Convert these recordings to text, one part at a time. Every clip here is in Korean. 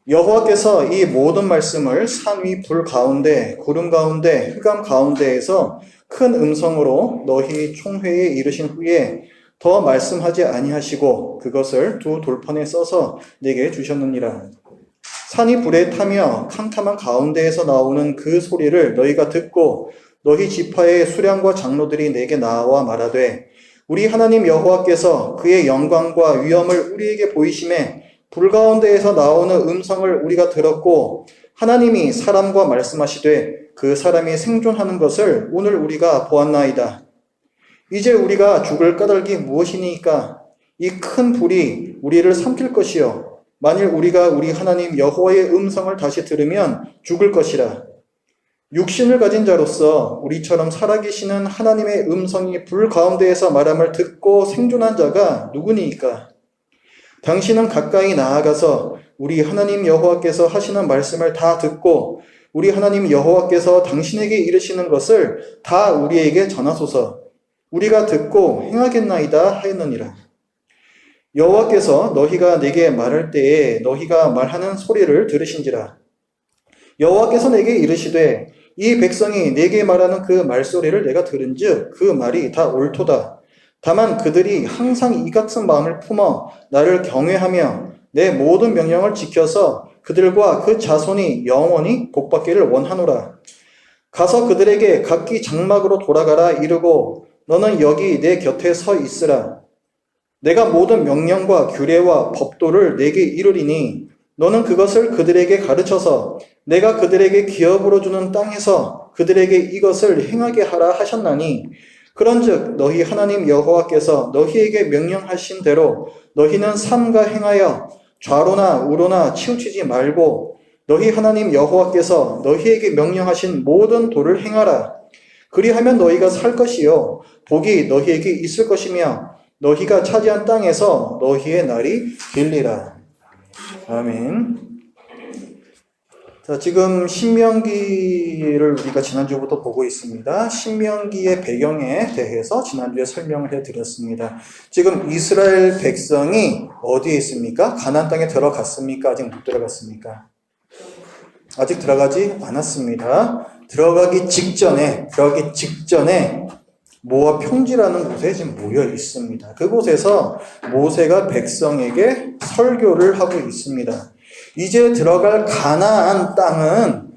여호와께서 이 모든 말씀을 산 위 불 가운데, 구름 가운데, 흑암 가운데에서 큰 음성으로 너희 총회에 이르신 후에 더 말씀하지 아니하시고 그것을 두 돌판에 써서 내게 주셨느니라. 산이 불에 타며 캄캄한 가운데에서 나오는 그 소리를 너희가 듣고 너희 지파의 수령과 장로들이 내게 나와 말하되 우리 하나님 여호와께서 그의 영광과 위엄을 우리에게 보이심에 불 가운데에서 나오는 음성을 우리가 들었고 하나님이 사람과 말씀하시되 그 사람이 생존하는 것을 오늘 우리가 보았나이다. 이제 우리가 죽을 까닭이 무엇이니까? 이 큰 불이 우리를 삼킬 것이요 만일 우리가 우리 하나님 여호와의 음성을 다시 들으면 죽을 것이라. 육신을 가진 자로서 우리처럼 살아계시는 하나님의 음성이 불 가운데에서 말함을 듣고 생존한 자가 누구니까? 당신은 가까이 나아가서 우리 하나님 여호와께서 하시는 말씀을 다 듣고 우리 하나님 여호와께서 당신에게 이르시는 것을 다 우리에게 전하소서. 우리가 듣고 행하겠나이다 하였느니라. 여호와께서 너희가 내게 말할 때에 너희가 말하는 소리를 들으신지라. 여호와께서 내게 이르시되 이 백성이 내게 말하는 그 말소리를 내가 들은즉 그 말이 다 옳도다. 다만 그들이 항상 이 같은 마음을 품어 나를 경외하며 내 모든 명령을 지켜서 그들과 그 자손이 영원히 복받기를 원하노라. 가서 그들에게 각기 장막으로 돌아가라 이르고 너는 여기 내 곁에 서 있으라. 내가 모든 명령과 규례와 법도를 내게 이르리니 너는 그것을 그들에게 가르쳐서 내가 그들에게 기업으로 주는 땅에서 그들에게 이것을 행하게 하라 하셨나니 그런즉 너희 하나님 여호와께서 너희에게 명령하신 대로 너희는 삼가 행하여 좌로나 우로나 치우치지 말고 너희 하나님 여호와께서 너희에게 명령하신 모든 도를 행하라. 그리하면 너희가 살 것이요 복이 너희에게 있을 것이며 너희가 차지한 땅에서 너희의 날이 길리라. 아멘. 자, 지금 신명기를 우리가 지난주부터 보고 있습니다. 신명기의 배경에 대해서 지난주에 설명을 해드렸습니다. 지금 이스라엘 백성이 어디에 있습니까? 가나안 땅에 들어갔습니까? 아직 못 들어갔습니까? 아직 들어가지 않았습니다. 들어가기 직전에 모압 평지라는 곳에 지금 모여 있습니다. 그곳에서 모세가 백성에게 설교를 하고 있습니다. 이제 들어갈 가나안 땅은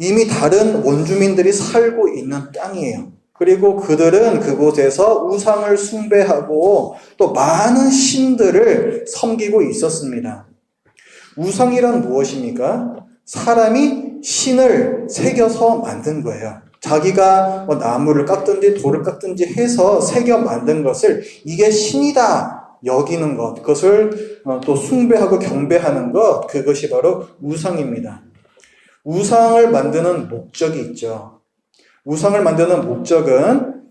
이미 다른 원주민들이 살고 있는 땅이에요. 그리고 그들은 그곳에서 우상을 숭배하고 또 많은 신들을 섬기고 있었습니다. 우상이란 무엇입니까? 사람이 신을 새겨서 만든 거예요. 자기가 나무를 깎든지 돌을 깎든지 해서 새겨 만든 것을 이게 신이다 여기는 것, 그것을 또 숭배하고 경배하는 것, 그것이 바로 우상입니다. 우상을 만드는 목적이 있죠. 우상을 만드는 목적은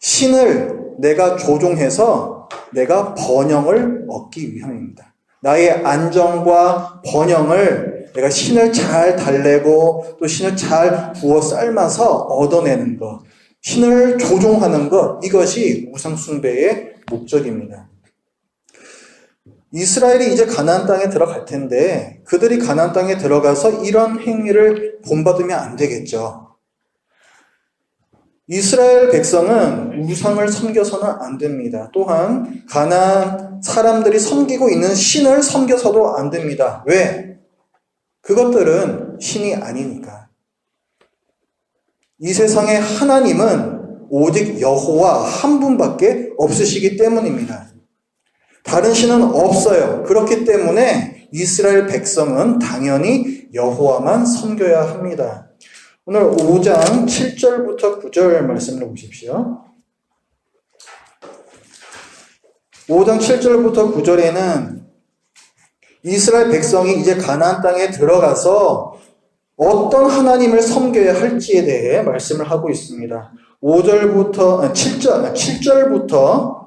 신을 내가 조종해서 내가 번영을 얻기 위함입니다. 나의 안정과 번영을 내가 신을 잘 달래고 또 신을 잘 부어 삶아서 얻어내는 것, 신을 조종하는 것, 이것이 우상 숭배의 목적입니다. 이스라엘이 이제 가나안 땅에 들어갈 텐데 그들이 가나안 땅에 들어가서 이런 행위를 본받으면 안 되겠죠. 이스라엘 백성은 우상을 섬겨서는 안 됩니다. 또한 가나안 사람들이 섬기고 있는 신을 섬겨서도 안 됩니다. 왜? 그것들은 신이 아니니까. 이 세상에 하나님은 오직 여호와 한 분밖에 없으시기 때문입니다. 다른 신은 없어요. 그렇기 때문에 이스라엘 백성은 당연히 여호와만 섬겨야 합니다. 오늘 5장 7절부터 9절 말씀을 보십시오. 5장 7절부터 9절에는 이스라엘 백성이 이제 가나안 땅에 들어가서 어떤 하나님을 섬겨야 할지에 대해 말씀을 하고 있습니다.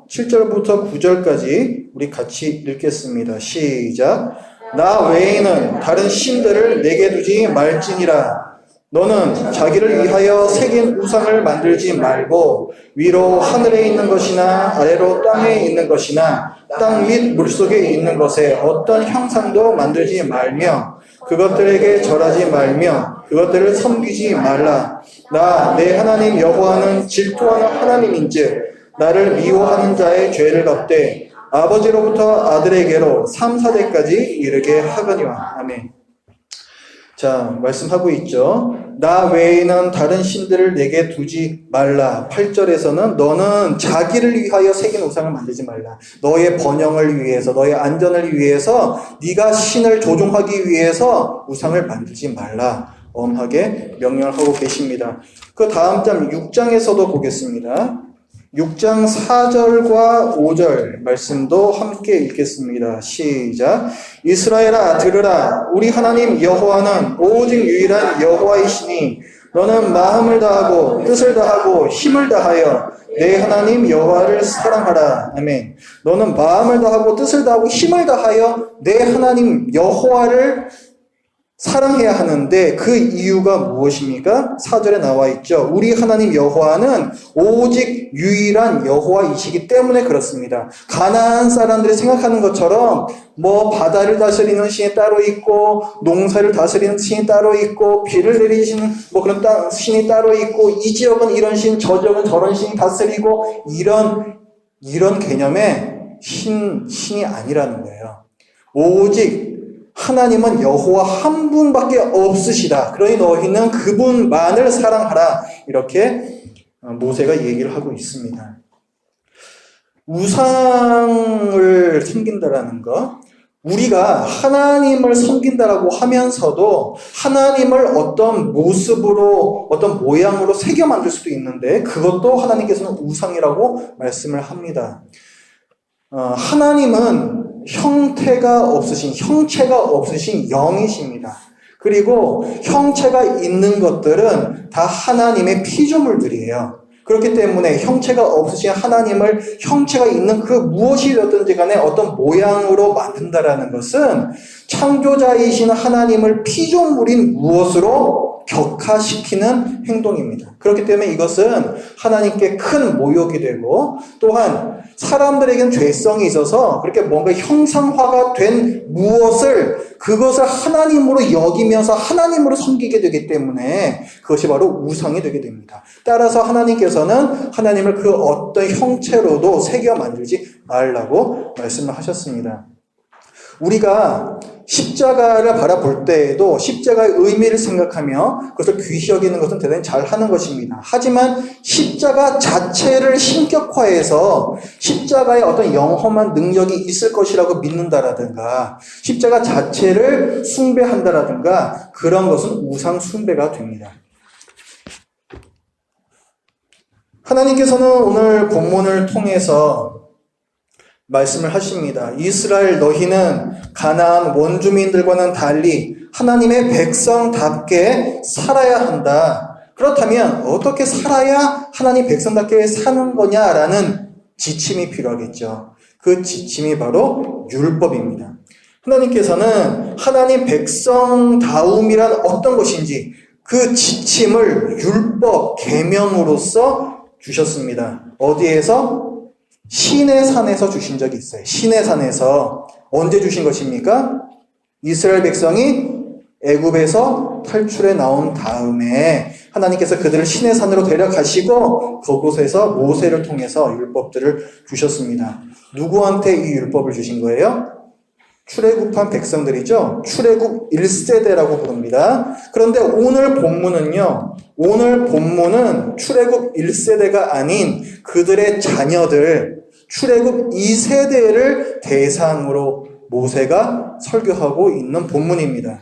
7절부터 9절까지 우리 같이 읽겠습니다. 시작. 나 외에는 다른 신들을 내게 두지 말지니라. 너는 자기를 위하여 새긴 우상을 만들지 말고 위로 하늘에 있는 것이나 아래로 땅에 있는 것이나 땅 및 물속에 있는 것에 어떤 형상도 만들지 말며 그것들에게 절하지 말며 그것들을 섬기지 말라. 나 내 하나님 여호와는 질투하는 하나님인즉 나를 미워하는 자의 죄를 갚되 아버지로부터 아들에게로 3, 4대까지 이르게 하거니와. 아멘. 자, 말씀하고 있죠. 나 외에는 다른 신들을 내게 두지 말라. 8절에서는 너는 자기를 위하여 새긴 우상을 만들지 말라. 너의 번영을 위해서, 너의 안전을 위해서, 네가 신을 조종하기 위해서 우상을 만들지 말라. 엄하게 명령을 하고 계십니다. 그 다음 장 6장에서도 보겠습니다. 6장 4절과 5절 말씀도 함께 읽겠습니다. 시작. 이스라엘아 들으라. 우리 하나님 여호와는 오직 유일한 여호와이시니 너는 마음을 다하고 뜻을 다하고 힘을 다하여 내 하나님 여호와를 사랑하라. 아멘. 너는 마음을 다하고 뜻을 다하고 힘을 다하여 내 하나님 여호와를 사랑해야 하는데 그 이유가 무엇입니까? 4절에 나와 있죠. 우리 하나님 여호와는 오직 유일한 여호와이시기 때문에 그렇습니다. 가나안 사람들이 생각하는 것처럼 뭐 바다를 다스리는 신이 따로 있고 농사를 다스리는 신이 따로 있고 비를 내리시는 뭐 그런 신이 따로 있고 이 지역은 이런 신, 저 지역은 저런 신이 다스리고 이런 개념의 신이 아니라는 거예요. 오직 하나님은 여호와 한 분밖에 없으시다. 그러니 너희는 그분만을 사랑하라. 이렇게 모세가 얘기를 하고 있습니다. 우상을 섬긴다라는 것, 우리가 하나님을 섬긴다라고 하면서도 하나님을 어떤 모습으로, 어떤 모양으로 새겨 만들 수도 있는데 그것도 하나님께서는 우상이라고 말씀을 합니다. 하나님은 형체가 없으신 영이십니다. 그리고 형체가 있는 것들은 다 하나님의 피조물들이에요. 그렇기 때문에 형체가 없으신 하나님을 형체가 있는 그 무엇이든지 간에 어떤 모양으로 만든다라는 것은 창조자이신 하나님을 피조물인 무엇으로 격화시키는 행동입니다. 그렇기 때문에 이것은 하나님께 큰 모욕이 되고 또한 사람들에게는 죄성이 있어서 그렇게 뭔가 형상화가 된 무엇을 그것을 하나님으로 여기면서 하나님으로 섬기게 되기 때문에 그것이 바로 우상이 되게 됩니다. 따라서 하나님께서는 하나님을 그 어떤 형체로도 새겨 만들지 말라고 말씀을 하셨습니다. 우리가 십자가를 바라볼 때에도 십자가의 의미를 생각하며 그것을 귀히 여기는 것은 대단히 잘하는 것입니다. 하지만 십자가 자체를 신격화해서 십자가에 어떤 영험한 능력이 있을 것이라고 믿는다라든가 십자가 자체를 숭배한다라든가 그런 것은 우상 숭배가 됩니다. 하나님께서는 오늘 본문을 통해서 말씀을 하십니다. 이스라엘 너희는 가나안 원주민들과는 달리 하나님의 백성답게 살아야 한다. 그렇다면 어떻게 살아야 하나님 백성답게 사는 거냐라는 지침이 필요하겠죠. 그 지침이 바로 율법입니다. 하나님께서는 하나님 백성다움이란 어떤 것인지 그 지침을 율법, 계명으로서 주셨습니다. 어디에서? 시내산에서 주신 적이 있어요. 시내산에서 언제 주신 것입니까? 이스라엘 백성이 애굽에서 탈출해 나온 다음에 하나님께서 그들을 시내산으로 데려가시고 그곳에서 모세를 통해서 율법들을 주셨습니다. 누구한테 이 율법을 주신 거예요? 출애굽한 백성들이죠. 출애굽 1세대라고 부릅니다. 그런데 오늘 본문은요. 오늘 본문은 출애굽 1세대가 아닌 그들의 자녀들 출애굽 2세대를 대상으로 모세가 설교하고 있는 본문입니다.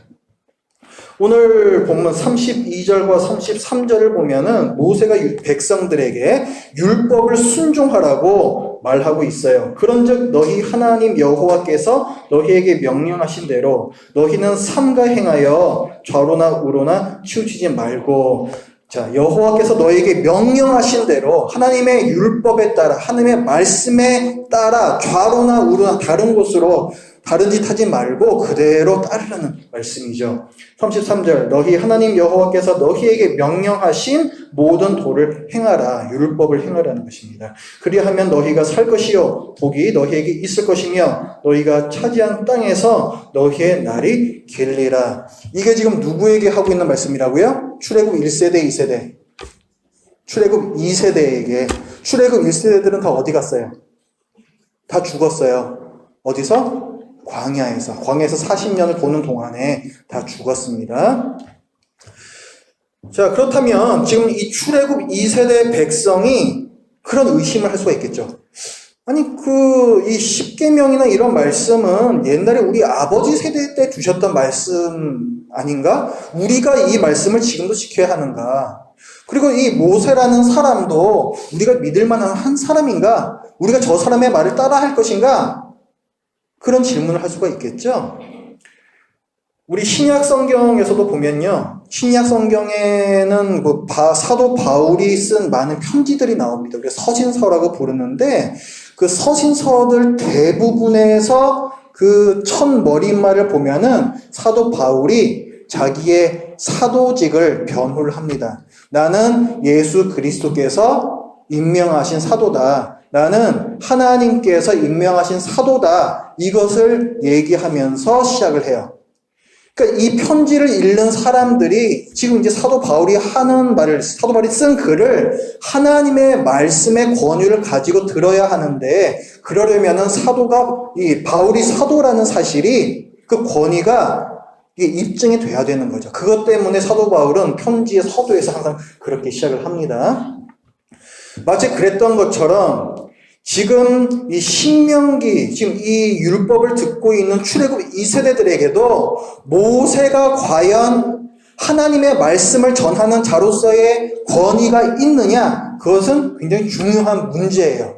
오늘 본문 32절과 33절을 보면은 모세가 백성들에게 율법을 순종하라고 말하고 있어요. 그런즉 너희 하나님 여호와께서 너희에게 명령하신 대로 너희는 삼가 행하여 좌로나 우로나 치우치지 말고 자, 여호와께서 너희에게 명령하신 대로 하나님의 율법에 따라 하나님의 말씀에 따라 좌로나 우로나 다른 곳으로 다른 짓 하지 말고 그대로 따르라는 말씀이죠. 33절 너희 하나님 여호와께서 너희에게 명령하신 모든 도를 행하라. 율법을 행하라는 것입니다. 그리하면 너희가 살 것이요 복이 너희에게 있을 것이며 너희가 차지한 땅에서 너희의 날이 길리라. 이게 지금 누구에게 하고 있는 말씀이라고요? 출애굽 1세대 2세대. 출애굽 2세대에게. 출애굽 1세대들은 다 어디 갔어요? 다 죽었어요. 어디서? 광야에서 40년을 보는 동안에 다 죽었습니다. 자, 그렇다면 지금 이 출애굽 2세대 백성이 그런 의심을 할 수가 있겠죠. 아니, 이 십계명이나 이런 말씀은 옛날에 우리 아버지 세대 때 주셨던 말씀 아닌가? 우리가 이 말씀을 지금도 지켜야 하는가? 그리고 이 모세라는 사람도 우리가 믿을 만한 한 사람인가? 우리가 저 사람의 말을 따라 할 것인가? 그런 질문을 할 수가 있겠죠. 우리 신약 성경에서도 보면요. 신약 성경에는 사도 바울이 쓴 많은 편지들이 나옵니다. 그래서 서신서라고 부르는데 그 서신서들 대부분에서 그 첫 머릿말을 보면은 사도 바울이 자기의 사도직을 변호를 합니다. 나는 예수 그리스도께서 임명하신 사도다. 나는 하나님께서 임명하신 사도다. 이것을 얘기하면서 시작을 해요. 그러니까 이 편지를 읽는 사람들이 지금 이제 사도 바울이 사도 바울이 쓴 글을 하나님의 말씀의 권위를 가지고 들어야 하는데, 그러려면은 바울이 사도라는 사실이 그 권위가 입증이 돼야 되는 거죠. 그것 때문에 사도 바울은 편지의 서두에서 항상 그렇게 시작을 합니다. 마치 그랬던 것처럼 지금 이 신명기, 지금 이 율법을 듣고 있는 출애굽 2세대들에게도 모세가 과연 하나님의 말씀을 전하는 자로서의 권위가 있느냐? 그것은 굉장히 중요한 문제예요.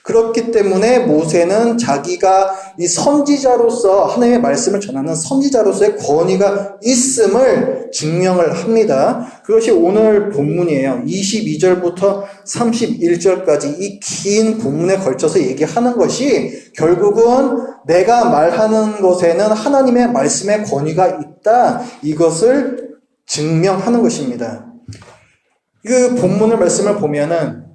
그렇기 때문에 모세는 자기가 이 선지자로서 하나님의 말씀을 전하는 선지자로서의 권위가 있음을 증명을 합니다. 그것이 오늘 본문이에요. 22절부터 31절까지 이 긴 본문에 걸쳐서 얘기하는 것이 결국은 내가 말하는 것에는 하나님의 말씀의 권위가 있다. 이것을 증명하는 것입니다. 그 본문의 말씀을 보면은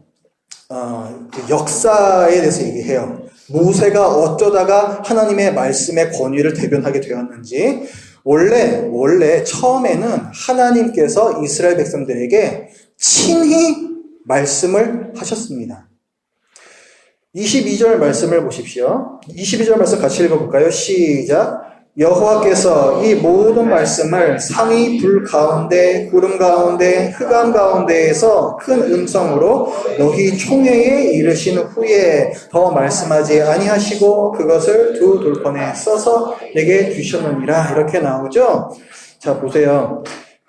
역사에 대해서 얘기해요. 모세가 어쩌다가 하나님의 말씀의 권위를 대변하게 되었는지. 원래 처음에는 하나님께서 이스라엘 백성들에게 친히 말씀을 하셨습니다. 22절 말씀을 보십시오. 22절 말씀 같이 읽어볼까요? 시작. 여호와께서 이 모든 말씀을 상이 불 가운데 구름 가운데 흑암 가운데에서 큰 음성으로 너희 총회에 이르신 후에 더 말씀하지 아니하시고 그것을 두 돌판에 써서 내게 주셨느니라. 이렇게 나오죠. 자, 보세요.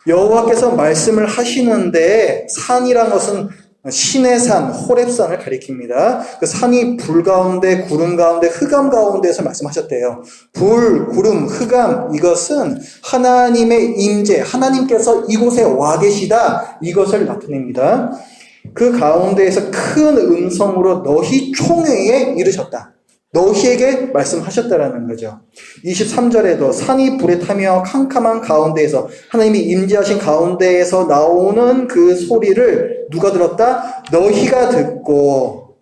여호와께서 말씀을 하시는데 산이란 것은 신의 산, 호렙산을 가리킵니다. 그 산이 불 가운데, 구름 가운데, 흑암 가운데에서 말씀하셨대요. 불, 구름, 흑암, 이것은 하나님의 임재, 하나님께서 이곳에 와 계시다. 이것을 나타냅니다. 그 가운데에서 큰 음성으로 너희 총회에 이르셨다. 너희에게 말씀하셨다라는 거죠. 23절에도 산이 불에 타며 캄캄한 가운데에서 하나님이 임재하신 가운데에서 나오는 그 소리를 누가 들었다? 너희가 듣고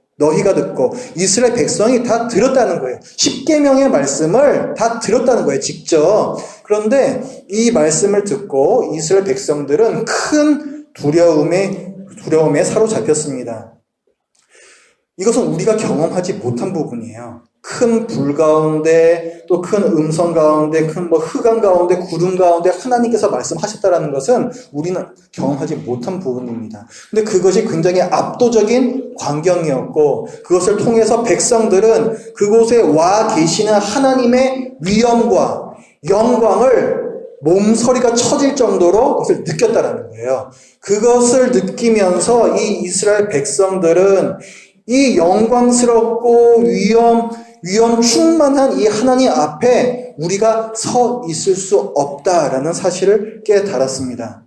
이스라엘 백성이 다 들었다는 거예요. 십계명의 말씀을 다 들었다는 거예요, 직접. 그런데 이 말씀을 듣고 이스라엘 백성들은 큰 두려움에 사로잡혔습니다. 이것은 우리가 경험하지 못한 부분이에요. 큰 불 가운데, 또 큰 음성 가운데, 큰 흑암 가운데, 구름 가운데 하나님께서 말씀하셨다라는 것은 우리는 경험하지 못한 부분입니다. 근데 그것이 굉장히 압도적인 광경이었고, 그것을 통해서 백성들은 그곳에 와 계시는 하나님의 위엄과 영광을 몸서리가 쳐질 정도로 그것을 느꼈다라는 거예요. 그것을 느끼면서 이 이스라엘 백성들은 이 영광스럽고 위엄 충만한 이 하나님 앞에 우리가 서 있을 수 없다라는 사실을 깨달았습니다.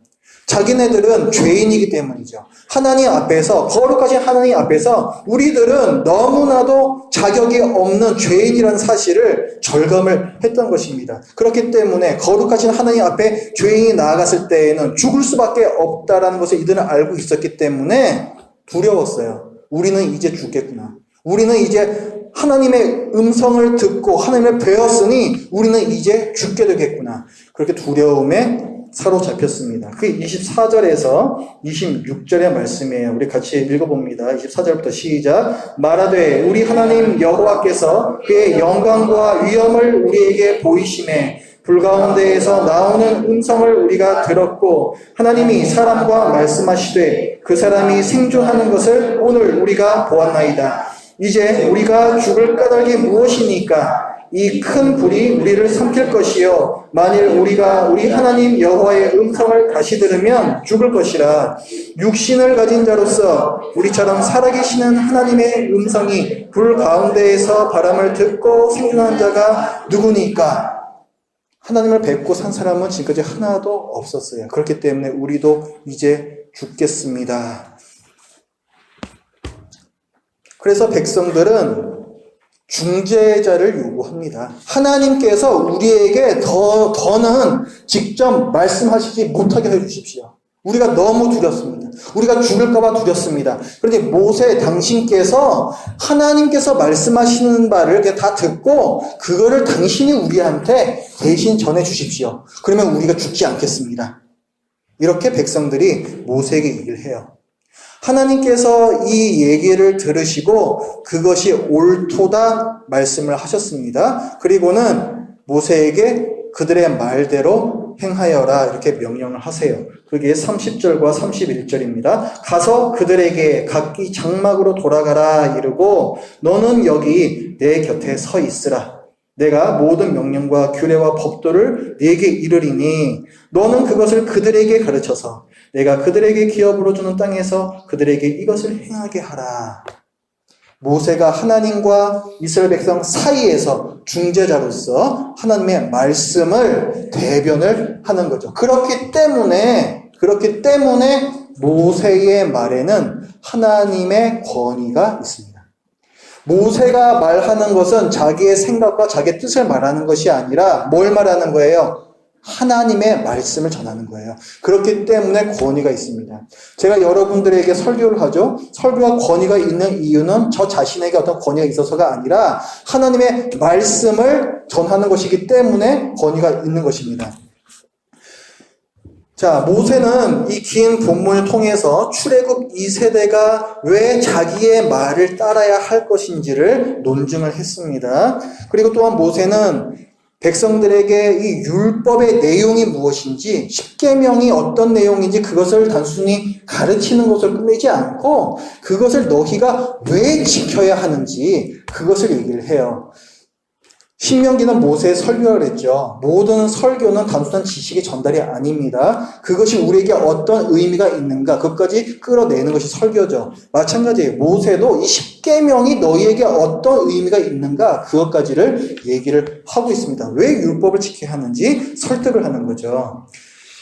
자기네들은 죄인이기 때문이죠. 하나님 앞에서, 거룩하신 하나님 앞에서 우리들은 너무나도 자격이 없는 죄인이라는 사실을 절감을 했던 것입니다. 그렇기 때문에 거룩하신 하나님 앞에 죄인이 나아갔을 때에는 죽을 수밖에 없다라는 것을 이들은 알고 있었기 때문에 두려웠어요. 우리는 이제 죽겠구나. 우리는 이제 하나님의 음성을 듣고 하나님을 배웠으니 우리는 이제 죽게 되겠구나. 그렇게 두려움에 사로잡혔습니다. 그 24절에서 26절의 말씀이에요. 우리 같이 읽어봅니다. 24절부터 시작. 말하되 우리 하나님 여호와께서 그의 영광과 위엄을 우리에게 보이심에 불 가운데에서 나오는 음성을 우리가 들었고 하나님이 사람과 말씀하시되 그 사람이 생존하는 것을 오늘 우리가 보았나이다. 이제 우리가 죽을 까닭이 무엇이니까? 이 큰 불이 우리를 삼킬 것이요 만일 우리가 우리 하나님 여호와의 음성을 다시 들으면 죽을 것이라. 육신을 가진 자로서 우리처럼 살아계시는 하나님의 음성이 불 가운데에서 바람을 듣고 생존한 자가 누구니까? 하나님을 뵙고 산 사람은 지금까지 하나도 없었어요. 그렇기 때문에 우리도 이제 죽겠습니다. 그래서 백성들은 중재자를 요구합니다. 하나님께서 우리에게 더는 직접 말씀하시지 못하게 해주십시오. 우리가 너무 두렵습니다. 우리가 죽을까봐 두렵습니다. 그런데 모세 당신께서 하나님께서 말씀하시는 바를 다 듣고 그거를 당신이 우리한테 대신 전해 주십시오. 그러면 우리가 죽지 않겠습니다. 이렇게 백성들이 모세에게 얘기를 해요. 하나님께서 이 얘기를 들으시고 그것이 옳도다 말씀을 하셨습니다. 그리고는 모세에게 그들의 말대로 행하여라 이렇게 명령을 하세요. 그게 30절과 31절입니다. 가서 그들에게 각기 장막으로 돌아가라 이르고 너는 여기 내 곁에 서 있으라. 내가 모든 명령과 규례와 법도를 네게 이르리니 너는 그것을 그들에게 가르쳐서 내가 그들에게 기업으로 주는 땅에서 그들에게 이것을 행하게 하라. 모세가 하나님과 이스라엘 백성 사이에서 중재자로서 하나님의 말씀을 대변을 하는 거죠. 그렇기 때문에 모세의 말에는 하나님의 권위가 있습니다. 모세가 말하는 것은 자기의 생각과 자기의 뜻을 말하는 것이 아니라 뭘 말하는 거예요? 하나님의 말씀을 전하는 거예요. 그렇기 때문에 권위가 있습니다. 제가 여러분들에게 설교를 하죠. 설교가 권위가 있는 이유는 저 자신에게 어떤 권위가 있어서가 아니라 하나님의 말씀을 전하는 것이기 때문에 권위가 있는 것입니다. 자, 모세는 이 긴 본문을 통해서 출애굽 2세대가 왜 자기의 말을 따라야 할 것인지를 논증을 했습니다. 그리고 또한 모세는 백성들에게 이 율법의 내용이 무엇인지, 십계명이 어떤 내용인지 그것을 단순히 가르치는 것을 끝내지 않고 그것을 너희가 왜 지켜야 하는지 그것을 얘기를 해요. 신명기는 모세의 설교를 했죠. 모든 설교는 단순한 지식의 전달이 아닙니다. 그것이 우리에게 어떤 의미가 있는가 그것까지 끌어내는 것이 설교죠. 마찬가지예요. 모세도 이 십계명이 너희에게 어떤 의미가 있는가 그것까지를 얘기를 하고 있습니다. 왜 율법을 지켜야 하는지 설득을 하는 거죠.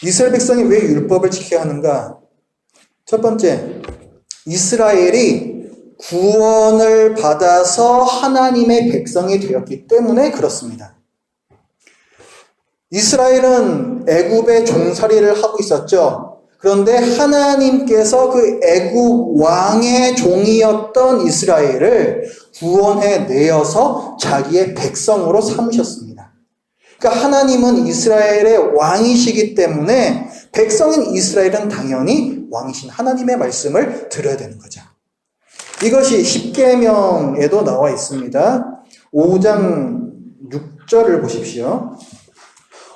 이스라엘 백성이 왜 율법을 지켜야 하는가? 첫 번째, 이스라엘이 구원을 받아서 하나님의 백성이 되었기 때문에 그렇습니다. 이스라엘은 애굽의 종살이를 하고 있었죠. 그런데 하나님께서 그 애굽 왕의 종이었던 이스라엘을 구원해 내어서 자기의 백성으로 삼으셨습니다. 그러니까 하나님은 이스라엘의 왕이시기 때문에 백성인 이스라엘은 당연히 왕이신 하나님의 말씀을 들어야 되는 거죠. 이것이 십계명에도 나와 있습니다. 5장 6절을 보십시오.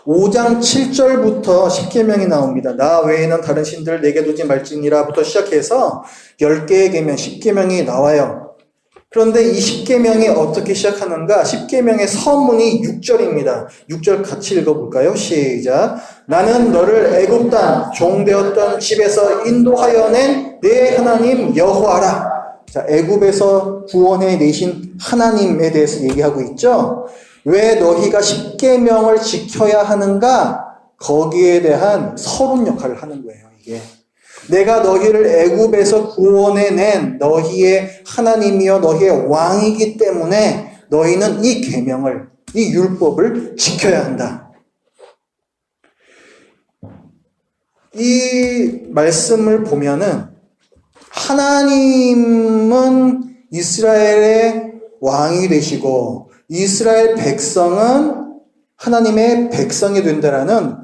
5장 7절부터 십계명이 나옵니다. 나 외에는 다른 신들을 내게 두지 말지니라부터 시작해서 10개의 계명, 십계명이 나와요. 그런데 이 십계명이 어떻게 시작하는가? 십계명의 서문이 6절입니다. 6절 같이 읽어볼까요? 시작. 나는 너를 애굽 땅 종되었던 집에서 인도하여 낸 내 하나님 여호와라. 자, 애굽에서 구원해 내신 하나님에 대해서 얘기하고 있죠. 왜 너희가 십계명을 지켜야 하는가? 거기에 대한 서론 역할을 하는 거예요. 너희에게. 내가 너희를 애굽에서 구원해낸 너희의 하나님이여 너희의 왕이기 때문에 너희는 이 계명을, 이 율법을 지켜야 한다. 이 말씀을 보면은 하나님은 이스라엘의 왕이 되시고 이스라엘 백성은 하나님의 백성이 된다라는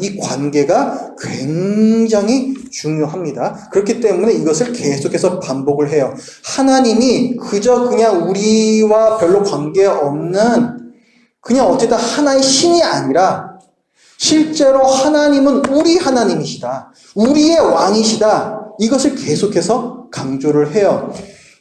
이 관계가 굉장히 중요합니다. 그렇기 때문에 이것을 계속해서 반복을 해요. 하나님이 그냥 우리와 별로 관계없는 그냥 어쨌든 하나의 신이 아니라 실제로 하나님은 우리 하나님이시다. 우리의 왕이시다. 이것을 계속해서 강조를 해요.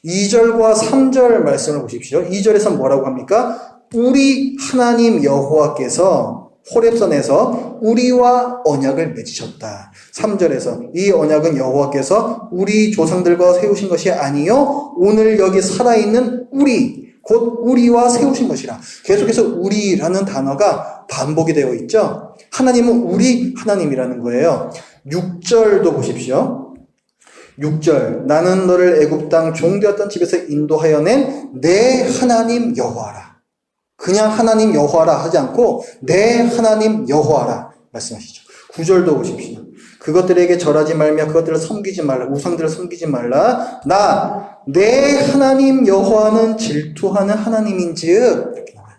2절과 3절 말씀을 보십시오. 2절에서 뭐라고 합니까? 우리 하나님 여호와께서 호렙산에서 우리와 언약을 맺으셨다. 3절에서 이 언약은 여호와께서 우리 조상들과 세우신 것이 아니요 오늘 여기 살아있는 우리 곧 우리와 세우신 것이라. 계속해서 우리라는 단어가 반복이 되어 있죠. 하나님은 우리 하나님이라는 거예요. 6절도 보십시오. 6절 나는 너를 애굽 땅 종되었던 집에서 인도하여 낸 내 하나님 여호와라. 그냥 하나님 여호와라 하지 않고 내 하나님 여호와라 말씀하시죠. 9절도 보십시오. 그것들에게 절하지 말며 그것들을 섬기지 말라. 우상들을 섬기지 말라. 나 내 하나님 여호와는 질투하는 하나님인즉 이렇게 나와요.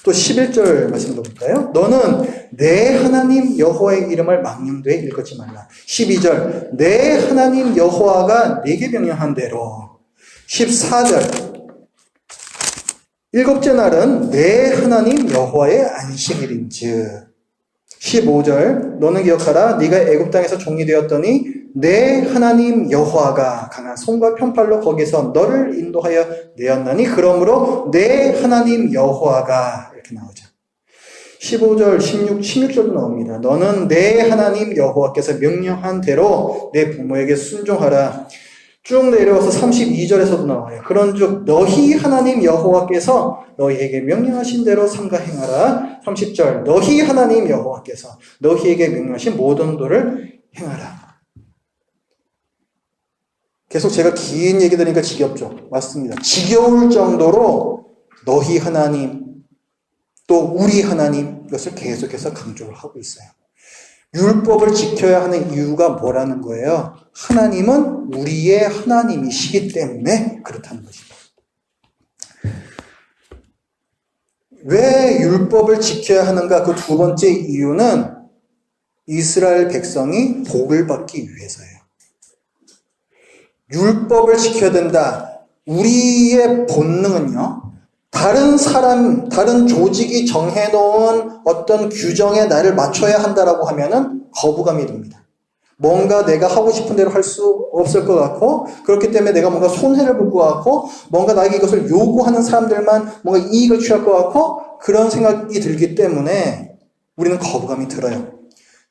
또 11절 말씀도 볼까요? 너는 내 하나님 여호와의 이름을 망령되이 일컫지 말라. 12절 내 하나님 여호와가 내게 명령한 대로. 14절 일곱째 날은 내 하나님 여호와의 안식일인즉. 15절 너는 기억하라 네가 애굽 땅에서 종이 되었더니 내 하나님 여호와가 강한 손과 편팔로 거기서 너를 인도하여 내었나니 그러므로 내 하나님 여호와가 이렇게 나오죠. 15절 16절도 나옵니다. 너는 내 하나님 여호와께서 명령한 대로 내 부모에게 순종하라. 쭉 내려와서 32절에서도 나와요. 그런즉 너희 하나님 여호와께서 너희에게 명령하신 대로 삼가 행하라. 30절 너희 하나님 여호와께서 너희에게 명령하신 모든 도를 행하라. 계속 제가 긴 얘기 들으니까 지겹죠? 맞습니다. 지겨울 정도로 너희 하나님 또 우리 하나님 이것을 계속해서 강조를 하고 있어요. 율법을 지켜야 하는 이유가 뭐라는 거예요? 하나님은 우리의 하나님이시기 때문에 그렇다는 것입니다. 왜 율법을 지켜야 하는가? 그 두 번째 이유는 이스라엘 백성이 복을 받기 위해서예요. 율법을 지켜야 된다. 우리의 본능은요, 다른 조직이 정해놓은 어떤 규정에 나를 맞춰야 한다라고 하면은 거부감이 듭니다. 뭔가 내가 하고 싶은 대로 할 수 없을 것 같고, 그렇기 때문에 내가 뭔가 손해를 볼 것 같고, 뭔가 나에게 이것을 요구하는 사람들만 뭔가 이익을 취할 것 같고, 그런 생각이 들기 때문에 우리는 거부감이 들어요.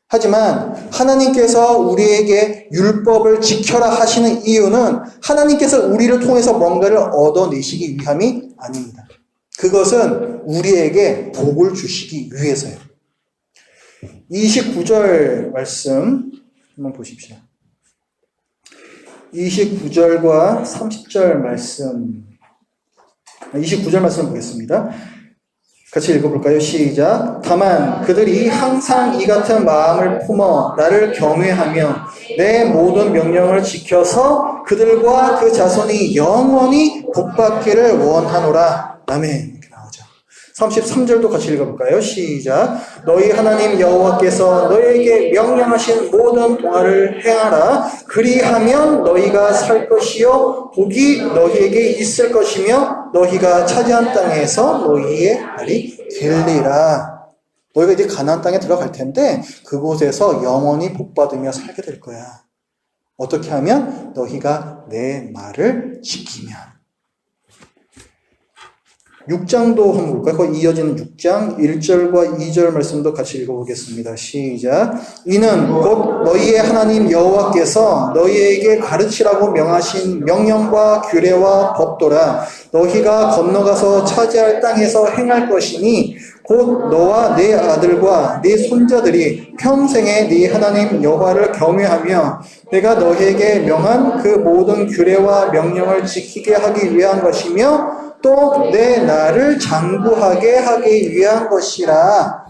하지만 하나님께서 우리에게 율법을 지켜라 하시는 이유는 하나님께서 우리를 통해서 뭔가를 얻어내시기 위함이 아닙니다. 그것은 우리에게 복을 주시기 위해서요. 29절 말씀 한번 보십시오. 29절과 30절 말씀, 29절 말씀 보겠습니다. 같이 읽어볼까요? 시작. 다만 그들이 항상 이 같은 마음을 품어 나를 경외하며 내 모든 명령을 지켜서 그들과 그 자손이 영원히 복받기를 원하노라. 아멘. 이렇게 나오죠. 33절도 같이 읽어볼까요? 시작. 너희 하나님 여호와께서 너희에게 명령하신 모든 동화를 행하라. 그리하면 너희가 살 것이요 복이 너희에게 있을 것이며 너희가 차지한 땅에서 너희의 날이 길리라. 너희가 이제 가나안 땅에 들어갈 텐데 그곳에서 영원히 복받으며 살게 될 거야. 어떻게 하면? 너희가 내 말을 지키면. 6장도 한번 볼까요? 거기 이어지는 6장 1절과 2절 말씀도 같이 읽어보겠습니다. 시작. 이는 곧 너희의 하나님 여호와께서 너희에게 가르치라고 명하신 명령과 규례와 법도라. 너희가 건너가서 차지할 땅에서 행할 것이니 곧 너와 네 아들과 네 손자들이 평생에 네 하나님 여호와를 경외하며 내가 너희에게 명한 그 모든 규례와 명령을 지키게 하기 위한 것이며 또 내 나를 장구하게 하기 위한 것이라.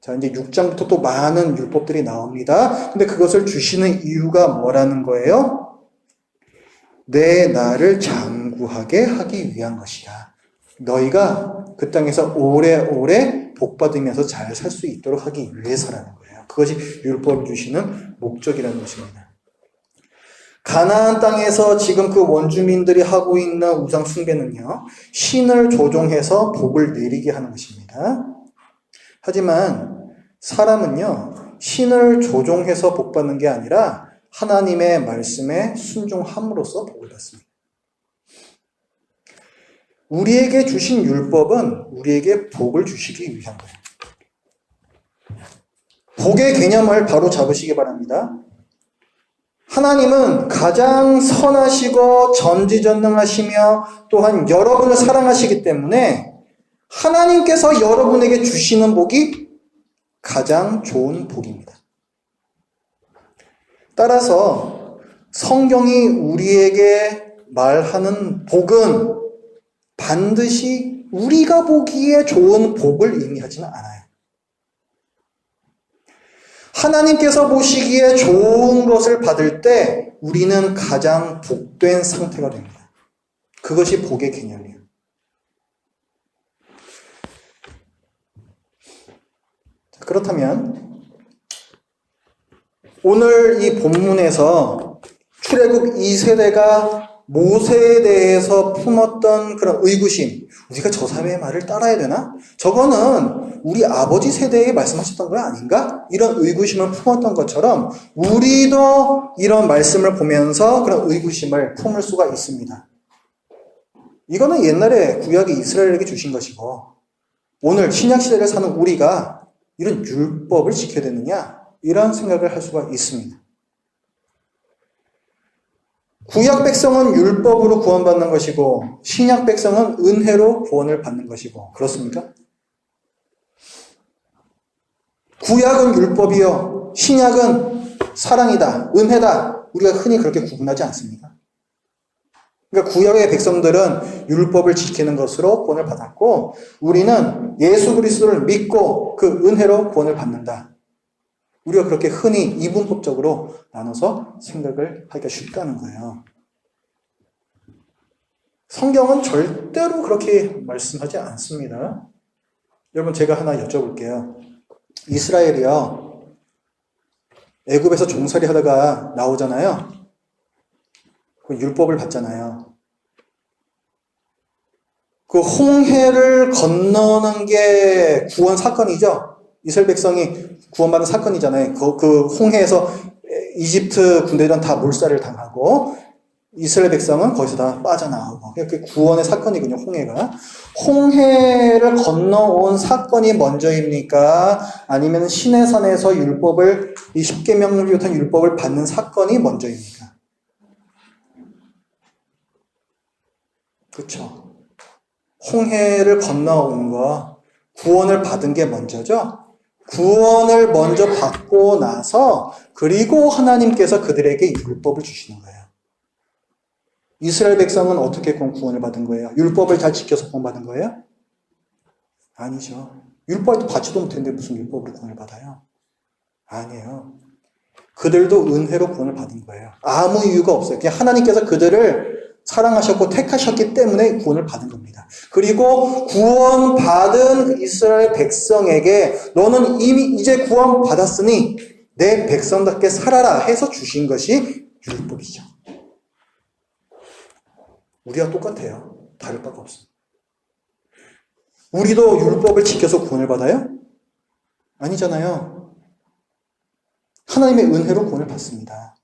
자, 이제 6장부터 또 많은 율법들이 나옵니다. 근데 그것을 주시는 이유가 뭐라는 거예요? 내 나를 장구하게 하기 위한 것이라. 너희가 그 땅에서 오래오래 복받으면서 잘 살 수 있도록 하기 위해서라는 거예요. 그것이 율법을 주시는 목적이라는 것입니다. 가나안 땅에서 지금 그 원주민들이 하고 있는 우상 숭배는요, 신을 조종해서 복을 내리게 하는 것입니다. 하지만 사람은요, 신을 조종해서 복 받는 게 아니라 하나님의 말씀에 순종함으로써 복을 받습니다. 우리에게 주신 율법은 우리에게 복을 주시기 위한 거예요. 복의 개념을 바로 잡으시기 바랍니다. 하나님은 가장 선하시고 전지전능하시며 또한 여러분을 사랑하시기 때문에 하나님께서 여러분에게 주시는 복이 가장 좋은 복입니다. 따라서 성경이 우리에게 말하는 복은 반드시 우리가 보기에 좋은 복을 의미하지는 않아요. 하나님께서 보시기에 좋은 것을 받을 때 우리는 가장 복된 상태가 됩니다. 그것이 복의 개념이에요. 자, 그렇다면 오늘 이 본문에서 출애굽 2세대가 모세에 대해서 품었던 그런 의구심, 우리가 저 사람의 말을 따라야 되나? 저거는 우리 아버지 세대에 말씀하셨던 거 아닌가? 이런 의구심을 품었던 것처럼 우리도 이런 말씀을 보면서 그런 의구심을 품을 수가 있습니다. 이거는 옛날에 구약이 이스라엘에게 주신 것이고 오늘 신약시대를 사는 우리가 이런 율법을 지켜야 되느냐? 이런 생각을 할 수가 있습니다. 구약 백성은 율법으로 구원받는 것이고 신약 백성은 은혜로 구원을 받는 것이고 그렇습니까? 구약은 율법이요 신약은 사랑이다, 은혜다. 우리가 흔히 그렇게 구분하지 않습니까? 그러니까 구약의 백성들은 율법을 지키는 것으로 구원을 받았고 우리는 예수 그리스도를 믿고 그 은혜로 구원을 받는다. 우리가 그렇게 흔히 이분법적으로 나눠서 생각을 하기가 쉽다는 거예요. 성경은 절대로 그렇게 말씀하지 않습니다. 여러분 제가 하나 여쭤볼게요. 이스라엘이요, 애굽에서 종살이 하다가 나오잖아요. 그 율법을 받잖아요. 그 홍해를 건너는 게 구원 사건이죠. 이스라엘 백성이 구원받은 사건이잖아요. 그 홍해에서 이집트 군대들은 다 몰살을 당하고 이스라엘 백성은 거기서 다 빠져나오고 그 구원의 사건이군요. 홍해가. 홍해를 건너온 사건이 먼저입니까? 아니면 시내산에서 율법을 이 십계명을 비롯한 율법을 받는 사건이 먼저입니까? 그렇죠. 홍해를 건너온 거 구원을 받은 게 먼저죠. 구원을 먼저 받고 나서 그리고 하나님께서 그들에게 율법을 주시는 거예요. 이스라엘 백성은 어떻게 구원을 받은 거예요? 율법을 잘 지켜서 구원받은 거예요? 아니죠. 율법도 받지도 못했는데 무슨 율법으로 구원을 받아요? 아니에요. 그들도 은혜로 구원을 받은 거예요. 아무 이유가 없어요. 그냥 하나님께서 그들을 사랑하셨고 택하셨기 때문에 구원을 받은 겁니다. 그리고 구원받은 그 이스라엘 백성에게 너는 이미 이제 구원받았으니 내 백성답게 살아라 해서 주신 것이 율법이죠. 우리와 똑같아요. 다를 바가 없습니다. 우리도 율법을 지켜서 구원을 받아요? 아니잖아요. 하나님의 은혜로 구원을 받습니다.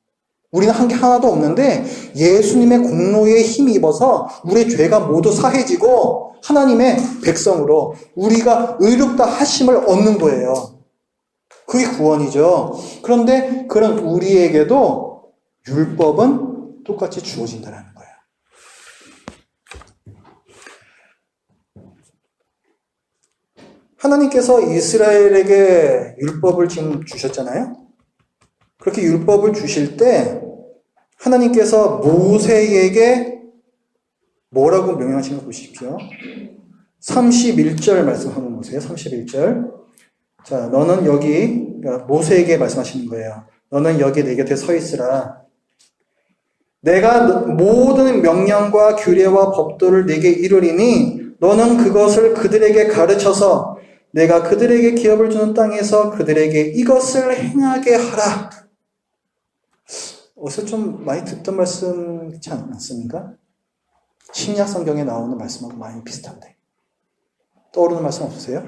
우리는 한 게 하나도 없는데 예수님의 공로에 힘입어서 우리의 죄가 모두 사해지고 하나님의 백성으로 우리가 의롭다 하심을 얻는 거예요. 그게 구원이죠. 그런데 그런 우리에게도 율법은 똑같이 주어진다는 거예요. 하나님께서 이스라엘에게 율법을 지금 주셨잖아요. 그렇게 율법을 주실 때 하나님께서 모세에게 뭐라고 명령하시는 거 보십시오. 31절 말씀 한번 보세요. 31절. 자, 너는 여기, 그러니까 모세에게 말씀하시는 거예요. 너는 여기 내 곁에 서 있으라. 내가 모든 명령과 규례와 법도를 내게 이르리니 너는 그것을 그들에게 가르쳐서 내가 그들에게 기업을 주는 땅에서 그들에게 이것을 행하게 하라. 어디서 좀 많이 듣던 말씀이지 않습니까? 신약 성경에 나오는 말씀하고 많이 비슷한데. 떠오르는 말씀 없으세요?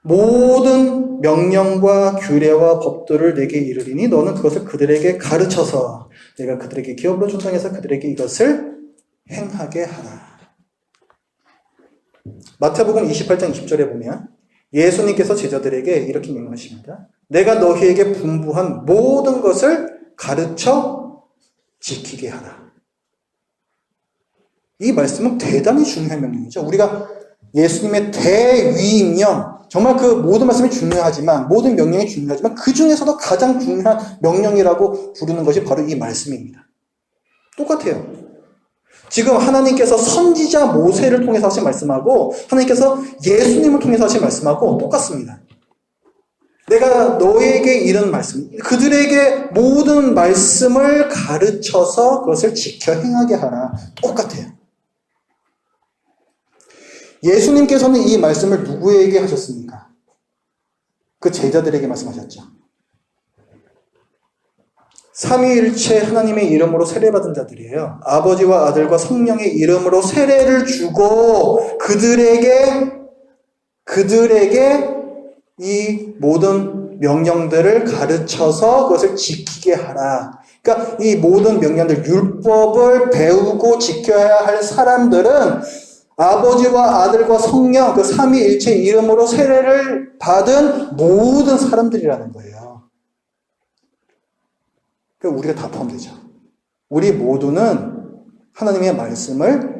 모든 명령과 규례와 법도를 내게 이르리니 너는 그것을 그들에게 가르쳐서 내가 그들에게 기업으로 준 땅에서 그들에게 이것을 행하게 하라. 마태복음 28장 20절에 보면 예수님께서 제자들에게 이렇게 명령하십니다. 내가 너희에게 분부한 모든 것을 가르쳐 지키게 하라. 이 말씀은 대단히 중요한 명령이죠. 우리가 예수님의 대위임령, 정말 그 모든 말씀이 중요하지만, 모든 명령이 중요하지만 그 중에서도 가장 중요한 명령이라고 부르는 것이 바로 이 말씀입니다. 똑같아요. 지금 하나님께서 선지자 모세를 통해서 하신 말씀하고 하나님께서 예수님을 통해서 하신 말씀하고 똑같습니다. 내가 너에게 이런 말씀, 그들에게 모든 말씀을 가르쳐서 그것을 지켜 행하게 하라. 똑같아요. 예수님께서는 이 말씀을 누구에게 하셨습니까? 그 제자들에게 말씀하셨죠. 삼위일체 하나님의 이름으로 세례받은 자들이에요. 아버지와 아들과 성령의 이름으로 세례를 주고 그들에게 이 모든 명령들을 가르쳐서 그것을 지키게 하라. 그러니까 이 모든 명령들, 율법을 배우고 지켜야 할 사람들은 아버지와 아들과 성령, 그 삼위일체 이름으로 세례를 받은 모든 사람들이라는 거예요. 그러니까 우리가 다 포함되죠. 우리 모두는 하나님의 말씀을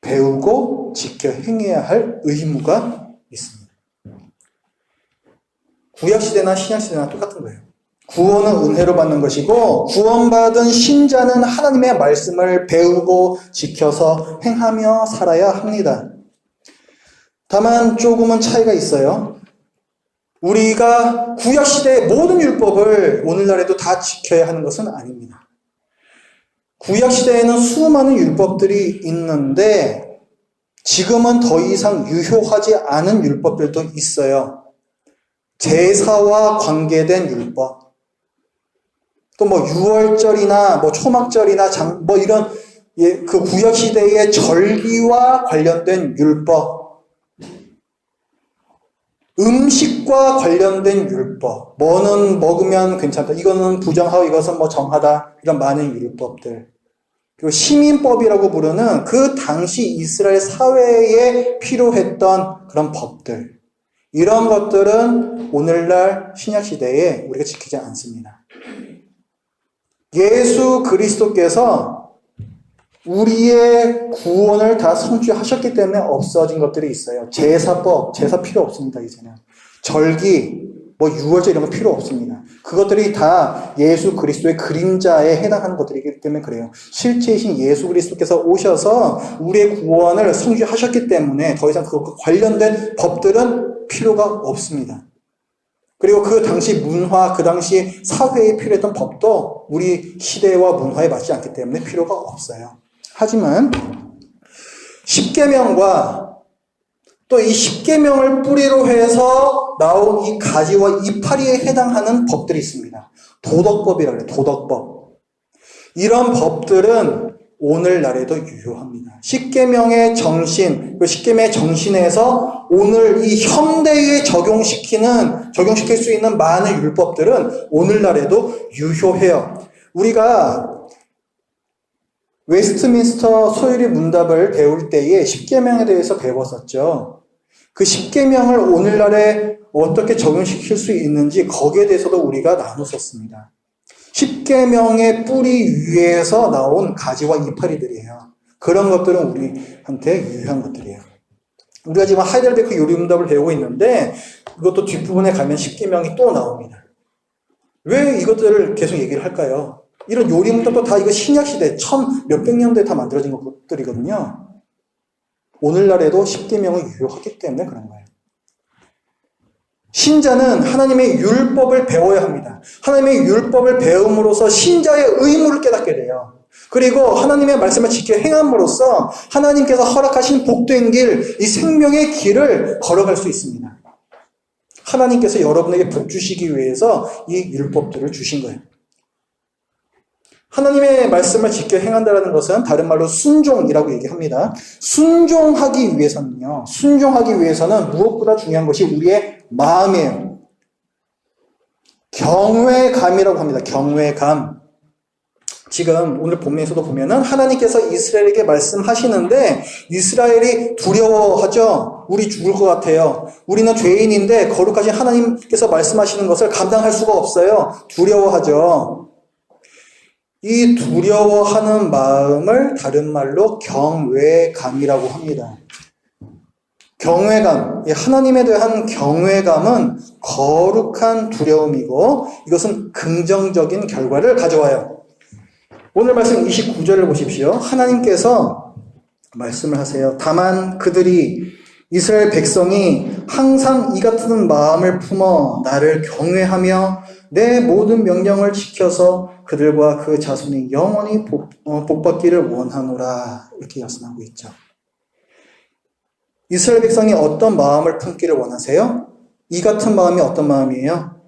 배우고 지켜 행해야 할 의무가 있습니다. 구약시대나 신약시대나 똑같은 거예요. 구원은 은혜로 받는 것이고 구원받은 신자는 하나님의 말씀을 배우고 지켜서 행하며 살아야 합니다. 다만 조금은 차이가 있어요. 우리가 구약시대의 모든 율법을 오늘날에도 다 지켜야 하는 것은 아닙니다. 구약시대에는 수많은 율법들이 있는데 지금은 더 이상 유효하지 않은 율법들도 있어요. 제사와 관계된 율법, 또 유월절이나 초막절이나 이런 그 구약 시대의 절기와 관련된 율법, 음식과 관련된 율법, 뭐는 먹으면 괜찮다, 이거는 부정하고 이것은 정하다, 이런 많은 율법들. 그리고 시민법이라고 부르는 그 당시 이스라엘 사회에 필요했던 그런 법들. 이런 것들은 오늘날 신약시대에 우리가 지키지 않습니다. 예수 그리스도께서 우리의 구원을 다 성취하셨기 때문에 없어진 것들이 있어요. 제사법, 제사 필요 없습니다, 이제는. 절기, 유월절 이런 거 필요 없습니다. 그것들이 다 예수 그리스도의 그림자에 해당하는 것들이기 때문에 그래요. 실제이신 예수 그리스도께서 오셔서 우리의 구원을 성취하셨기 때문에 더 이상 그것과 관련된 법들은 필요가 없습니다. 그리고 그 당시 문화, 그 당시 사회에 필요했던 법도 우리 시대와 문화에 맞지 않기 때문에 필요가 없어요. 하지만 십계명과 또 이 십계명을 뿌리로 해서 나온 이 가지와 이파리에 해당하는 법들이 있습니다. 도덕법이라고 해요. 도덕법. 이런 법들은 오늘날에도 유효합니다. 십계명의 정신, 그 십계명의 정신에서 오늘 이 현대에 적용시킬 수 있는 많은 율법들은 오늘날에도 유효해요. 우리가 웨스트민스터 소유리 문답을 배울 때에 십계명에 대해서 배웠었죠. 그 십계명을 오늘날에 어떻게 적용시킬 수 있는지 거기에 대해서도 우리가 나눴었습니다. 십계명의 뿌리 위에서 나온 가지와 이파리들이에요. 그런 것들은 우리한테 유효한 것들이에요. 우리가 지금 하이델베르크 요리문답을 배우고 있는데 이것도 뒷부분에 가면 십계명이 또 나옵니다. 왜 이것들을 계속 얘기를 할까요? 이런 요리문답도 다 이거 신약시대 몇백 년대에 다 만들어진 것들이거든요. 오늘날에도 십계명을 유효하기 때문에 그런 거예요. 신자는 하나님의 율법을 배워야 합니다. 하나님의 율법을 배움으로써 신자의 의무를 깨닫게 돼요. 그리고 하나님의 말씀을 지켜 행함으로써 하나님께서 허락하신 복된 길, 이 생명의 길을 걸어갈 수 있습니다. 하나님께서 여러분에게 복 주시기 위해서 이 율법들을 주신 거예요. 하나님의 말씀을 지켜 행한다는 것은 다른 말로 순종이라고 얘기합니다. 순종하기 위해서는 무엇보다 중요한 것이 우리의 마음이에요. 경외감이라고 합니다. 경외감. 지금 오늘 본문에서도 보면은 하나님께서 이스라엘에게 말씀하시는데 이스라엘이 두려워하죠. 우리 죽을 것 같아요. 우리는 죄인인데 거룩하신 하나님께서 말씀하시는 것을 감당할 수가 없어요. 두려워하죠. 이 두려워하는 마음을 다른 말로 경외감이라고 합니다. 경외감, 하나님에 대한 경외감은 거룩한 두려움이고 이것은 긍정적인 결과를 가져와요. 오늘 말씀 29절을 보십시오. 하나님께서 말씀을 하세요. 다만 그들이 이스라엘 백성이 항상 이 같은 마음을 품어 나를 경외하며 내 모든 명령을 지켜서 그들과 그 자손이 영원히 복받기를 원하노라. 이렇게 말씀하고 있죠. 이스라엘 백성이 어떤 마음을 품기를 원하세요? 이 같은 마음이 어떤 마음이에요?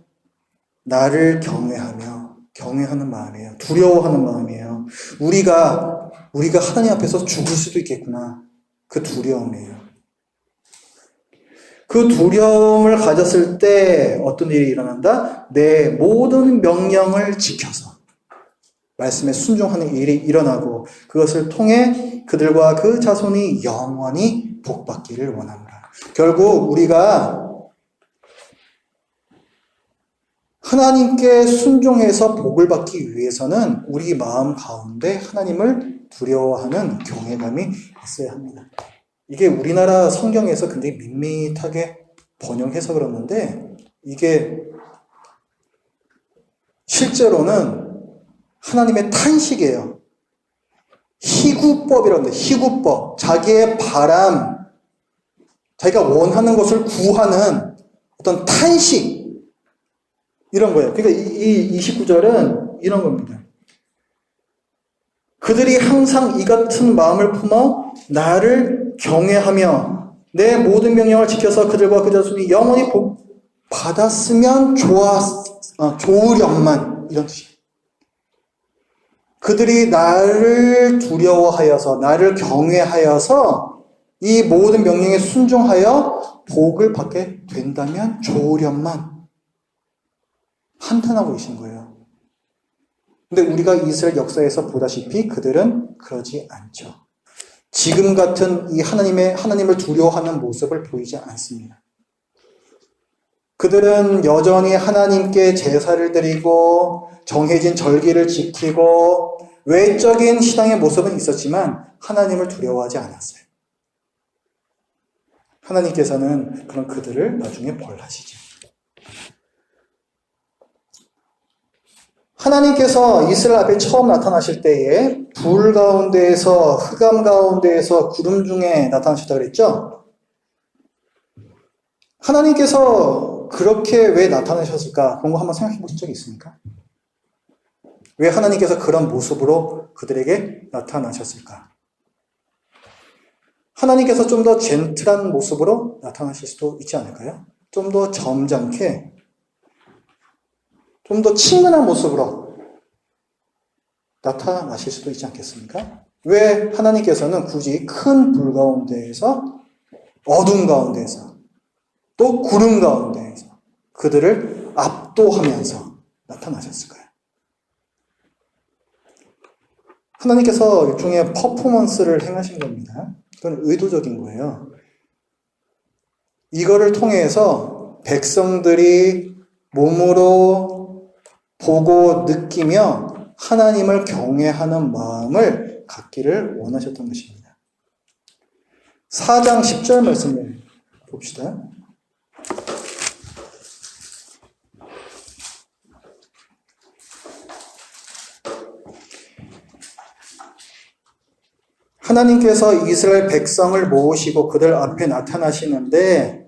나를 경외하는 마음이에요. 두려워하는 마음이에요. 우리가 하나님 앞에서 죽을 수도 있겠구나. 그 두려움이에요. 그 두려움을 가졌을 때 어떤 일이 일어난다? 내 모든 명령을 지켜서 말씀에 순종하는 일이 일어나고 그것을 통해 그들과 그 자손이 영원히 복받기를 원합니다. 결국 우리가 하나님께 순종해서 복을 받기 위해서는 우리 마음 가운데 하나님을 두려워하는 경외감이 있어야 합니다. 이게 우리나라 성경에서 굉장히 밋밋하게 번역해서 그러는데 이게 실제로는 하나님의 탄식이에요. 희구법이라고 합니다. 희구법. 자기의 바람, 자기가 원하는 것을 구하는 어떤 탄식 이런 거예요. 그러니까 이 29절은 이런 겁니다. 그들이 항상 이 같은 마음을 품어 나를 경외하며 내 모든 명령을 지켜서 그들과 그 자손이 영원히 복 받았으면 좋으련만 이런 뜻이에요. 그들이 나를 두려워하여서 나를 경외하여서 이 모든 명령에 순종하여 복을 받게 된다면 좋으련만 한탄하고 계신 거예요. 근데 우리가 이스라엘 역사에서 보다시피 그들은 그러지 않죠. 지금 같은 이 하나님을 두려워하는 모습을 보이지 않습니다. 그들은 여전히 하나님께 제사를 드리고 정해진 절기를 지키고 외적인 신앙의 모습은 있었지만 하나님을 두려워하지 않았어요. 하나님께서는 그런 그들을 나중에 벌하시죠. 하나님께서 이스라엘 앞에 처음 나타나실 때에 불 가운데에서 흑암 가운데에서 구름 중에 나타나셨다 그랬죠? 하나님께서 그렇게 왜 나타나셨을까? 그런 거 한번 생각해 보신 적이 있습니까? 왜 하나님께서 그런 모습으로 그들에게 나타나셨을까? 하나님께서 좀 더 젠틀한 모습으로 나타나실 수도 있지 않을까요? 좀 더 점잖게, 좀 더 친근한 모습으로 나타나실 수도 있지 않겠습니까? 왜 하나님께서는 굳이 큰 불 가운데에서, 어둠 가운데에서, 또 구름 가운데에서 그들을 압도하면서 나타나셨을까요? 하나님께서 일종의 퍼포먼스를 행하신 겁니다. 그건 의도적인 거예요. 이거를 통해서 백성들이 몸으로 보고 느끼며 하나님을 경외하는 마음을 갖기를 원하셨던 것입니다. 4장 10절 말씀을 봅시다. 하나님께서 이스라엘 백성을 모으시고 그들 앞에 나타나시는데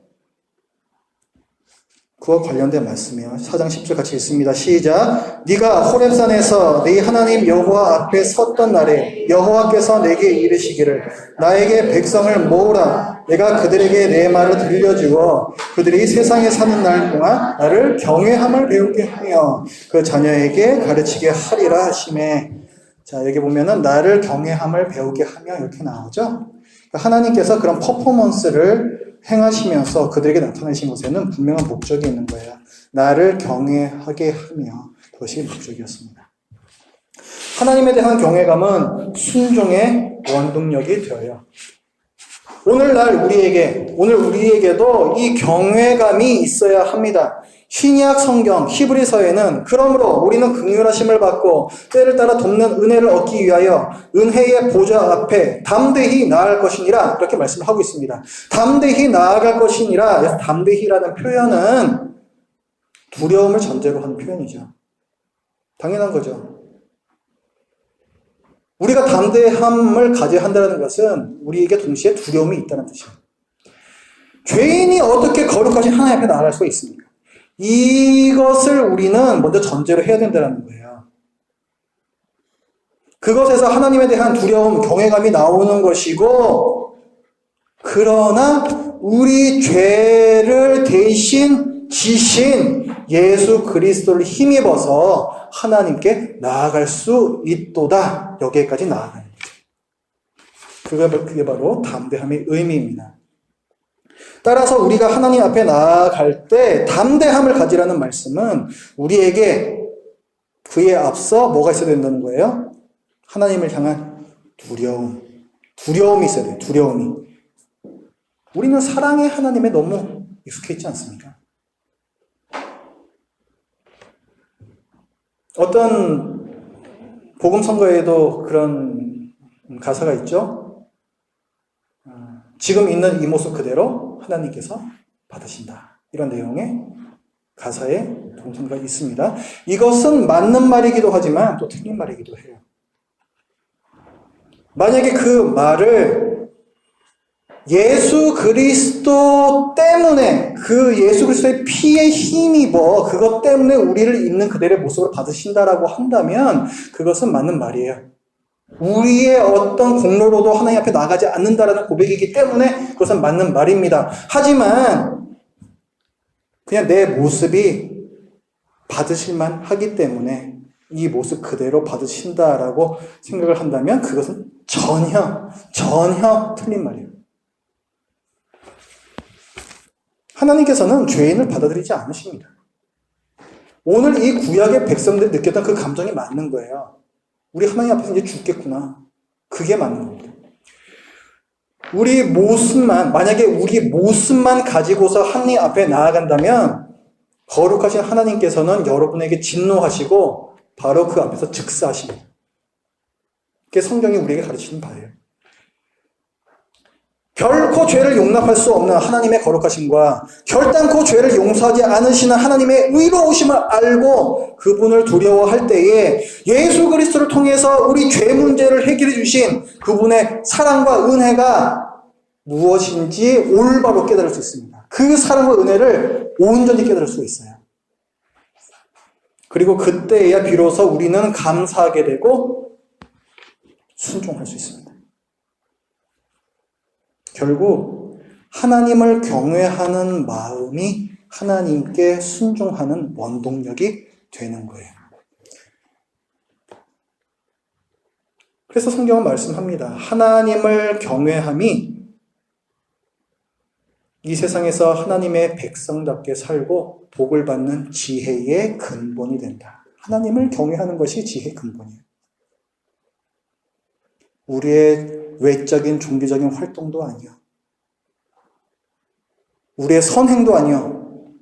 그와 관련된 말씀이에요. 4장 10절 같이 읽습니다. 시작. 네가 호렙산에서 네 하나님 여호와 앞에 섰던 날에 여호와께서 내게 이르시기를 나에게 백성을 모으라. 내가 그들에게 내 말을 들려주어 그들이 세상에 사는 날 동안 나를 경외함을 배우게 하며 그 자녀에게 가르치게 하리라 하시매. 자, 여기 보면은 나를 경외함을 배우게 하며 이렇게 나오죠. 그러니까 하나님께서 그런 퍼포먼스를 행하시면서 그들에게 나타내신 것에는 분명한 목적이 있는 거예요. 나를 경외하게 하며 그것이 목적이었습니다. 하나님에 대한 경외감은 순종의 원동력이 되어요. 오늘 우리에게도 이 경외감이 있어야 합니다. 신약 성경 히브리서에는 그러므로 우리는 긍휼하심을 받고 때를 따라 돕는 은혜를 얻기 위하여 은혜의 보좌 앞에 담대히 나아갈 것이니라 이렇게 말씀을 하고 있습니다. 담대히 나아갈 것이니라. 그래서 담대히라는 표현은 두려움을 전제로 하는 표현이죠. 당연한 거죠. 우리가 담대함을 가져야 한다는 것은 우리에게 동시에 두려움이 있다는 뜻입니다. 죄인이 어떻게 거룩하신 하나님 앞에 나아갈 수가 있습니까? 이것을 우리는 먼저 전제로 해야 된다는 거예요. 그것에서 하나님에 대한 두려움, 경외감이 나오는 것이고, 그러나 우리 죄를 대신 지신 예수 그리스도를 힘입어서 하나님께 나아갈 수 있도다. 여기까지 나아가는 거죠. 그게 바로 담대함의 의미입니다. 따라서 우리가 하나님 앞에 나아갈 때 담대함을 가지라는 말씀은 우리에게 그에 앞서 뭐가 있어야 된다는 거예요? 하나님을 향한 두려움이 있어야 돼요. 두려움이. 우리는 사랑의 하나님에 너무 익숙해 있지 않습니까? 어떤 복음 선거에도 그런 가사가 있죠. 지금 있는 이 모습 그대로 하나님께서 받으신다. 이런 내용의 가사에 동선가 있습니다. 이것은 맞는 말이기도 하지만 또 틀린 말이기도 해요. 만약에 그 말을 예수 그리스도 때문에 그 예수 그리스도의 피에 힘입어 그것 때문에 우리를 있는 그대로의 모습으로 받으신다라고 한다면 그것은 맞는 말이에요. 우리의 어떤 공로로도 하나님 앞에 나가지 않는다라는 고백이기 때문에 그것은 맞는 말입니다. 하지만 그냥 내 모습이 받으실만 하기 때문에 이 모습 그대로 받으신다라고 생각을 한다면 그것은 전혀 틀린 말이에요. 하나님께서는 죄인을 받아들이지 않으십니다. 오늘 이 구약의 백성들이 느꼈던 그 감정이 맞는 거예요. 우리 하나님 앞에서 이제 죽겠구나. 그게 맞는 겁니다. 만약에 우리 모습만 가지고서 하나님 앞에 나아간다면 거룩하신 하나님께서는 여러분에게 진노하시고 바로 그 앞에서 즉사하십니다. 그게 성경이 우리에게 가르치는 바예요. 결코 죄를 용납할 수 없는 하나님의 거룩하심과 결단코 죄를 용서하지 않으시는 하나님의 의로우심을 알고 그분을 두려워할 때에 예수 그리스도를 통해서 우리 죄 문제를 해결해 주신 그분의 사랑과 은혜가 무엇인지 올바로 깨달을 수 있습니다. 그 사랑과 은혜를 온전히 깨달을 수 있어요. 그리고 그때야 비로소 우리는 감사하게 되고 순종할 수 있습니다. 결국 하나님을 경외하는 마음이 하나님께 순종하는 원동력이 되는 거예요. 그래서 성경은 말씀합니다. 하나님을 경외함이 이 세상에서 하나님의 백성답게 살고 복을 받는 지혜의 근본이 된다. 하나님을 경외하는 것이 지혜의 근본이에요. 우리의 외적인 종교적인 활동도 아니요. 우리의 선행도 아니요.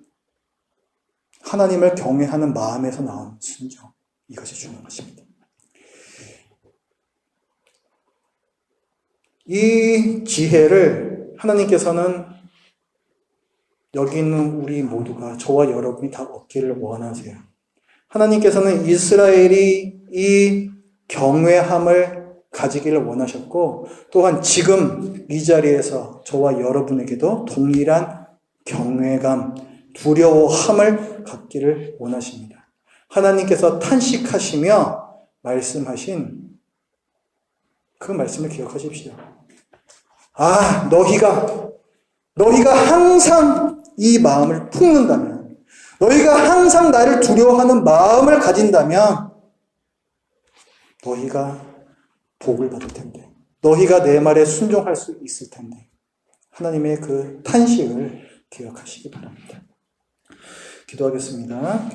하나님을 경외하는 마음에서 나온 순종. 이것이 중요한 것입니다. 이 지혜를 하나님께서는 여기 있는 우리 모두가, 저와 여러분이 다 얻기를 원하세요. 하나님께서는 이스라엘이 이 경외함을 가지기를 원하셨고, 또한 지금 이 자리에서 저와 여러분에게도 동일한 경외감, 두려워함을 갖기를 원하십니다. 하나님께서 탄식하시며 말씀하신 그 말씀을 기억하십시오. 아, 너희가 항상 이 마음을 품는다면, 너희가 항상 나를 두려워하는 마음을 가진다면, 너희가 복을 받을 텐데, 너희가 내 말에 순종할 수 있을 텐데, 하나님의 그 탄식을 기억하시기 바랍니다. 기도하겠습니다.